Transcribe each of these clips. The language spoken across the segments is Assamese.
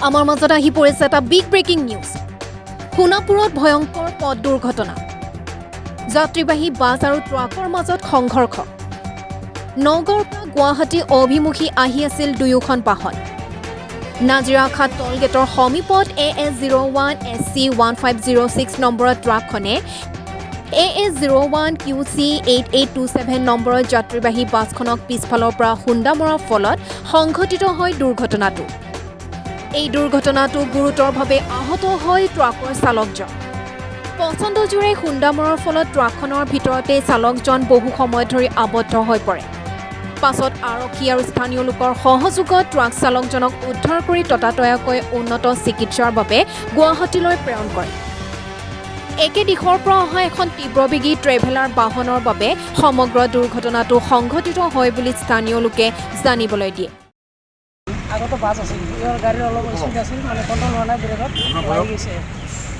আমাৰ মাজত আহি পৰিছে এটা বিগ ব্ৰেকিং নিউজ। সোণাপুৰত ভয়ংকৰ পথ দুৰ্ঘটনা, যাত্ৰীবাহী বাছ আৰু ট্ৰাকৰ মাজত সংঘৰ্ষ। নগাঁৱৰ পৰা গুৱাহাটী অভিমুখী আহি আছিল দুয়োখন বাহন। নাজিৰাঘাট টল গেটৰ সমীপত AS01 SC 1506 নম্বৰৰ ট্ৰাকখনে AS01 QC 8827 নম্বৰৰ যাত্ৰীবাহী বাছখনক পিছফালৰ পৰা খুন্দা মৰাৰ ফলত সংঘটিত হয় দুৰ্ঘটনাটো। এই দুৰ্ঘটনাটো গুৰুতৰভাৱে আহত হয় ট্ৰাকৰ চালকজন। পচন্দজোৰে খুন্দা মৰাৰ ফলত ট্ৰাকখনৰ ভিতৰতে চালকজন বহু সময় ধৰি আবদ্ধ হৈ পৰে। পাছত আৰক্ষী আৰু স্থানীয় লোকৰ সহযোগত ট্ৰাক চালকজনক উদ্ধাৰ কৰি ততাতৈয়াকৈ উন্নত চিকিৎসাৰ বাবে গুৱাহাটীলৈ প্ৰেৰণ কৰে। একে দিশৰ পৰা অহা এখন তীব্ৰবেগী ট্ৰেভেলাৰ বাহনৰ বাবে সমগ্ৰ দুৰ্ঘটনাটো সংঘটিত হয় বুলি স্থানীয় লোকে জানিবলৈ দিয়ে। আগতো বাছ আছিল, ইয়াৰ গাড়ীৰ অলপ স্পীড আছিল, মানে কণ্ট্ৰল হোৱা নাই, ব্ৰেকত লাগি গৈছে।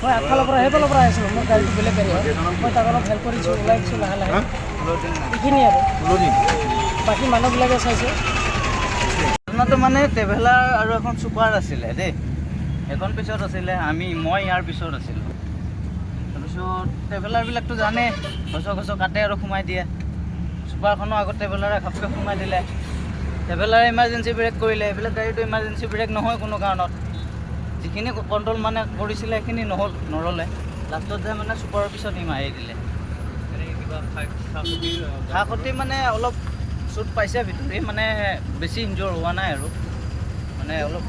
মই আগফালৰ পৰা সেইফালৰ পৰা আহিছিলোঁ, মোৰ গাড়ীটো বেলেগ গাড়ী হয়, মই তাক অলপ হেল্প কৰিছোঁ, ওলাই গৈছোঁ লাহে লাহে। এইখিনি আৰু বাকী মানুহবিলাকে চাইছে। ঘটনাটো মানে ট্ৰেভেলাৰ আৰু এখন ছুপাৰ আছিলে দেই, এখন পিছত আছিলে, মই ইয়াৰ পিছত আছিলোঁ। তাৰপিছত ট্ৰেভেলাৰবিলাকতো জানে ঘচ কাটে আৰু সোমাই দিয়ে। ছুপাৰখনো আগত ট্ৰেভেলাৰে ঘপকৈ সোমাই দিলে, ট্ৰেভেলাৰে ইমাৰ্জেঞ্চি ব্ৰেক কৰিলে। এইবিলাক গাড়ীটো ইমাৰ্জেঞ্চি ব্ৰেক নহয় কোনো কাৰণত, যিখিনি কণ্ট্ৰল মানে কৰিছিলে সেইখিনি নৰলে। লাষ্টত যে মানে ছুপাৰৰ পিছত মাৰি দিলে। খা খতি মানে অলপ চুট পাইছে ভিতৰি, মানে বেছি ইনজৰ হোৱা নাই আৰু মানে অলপ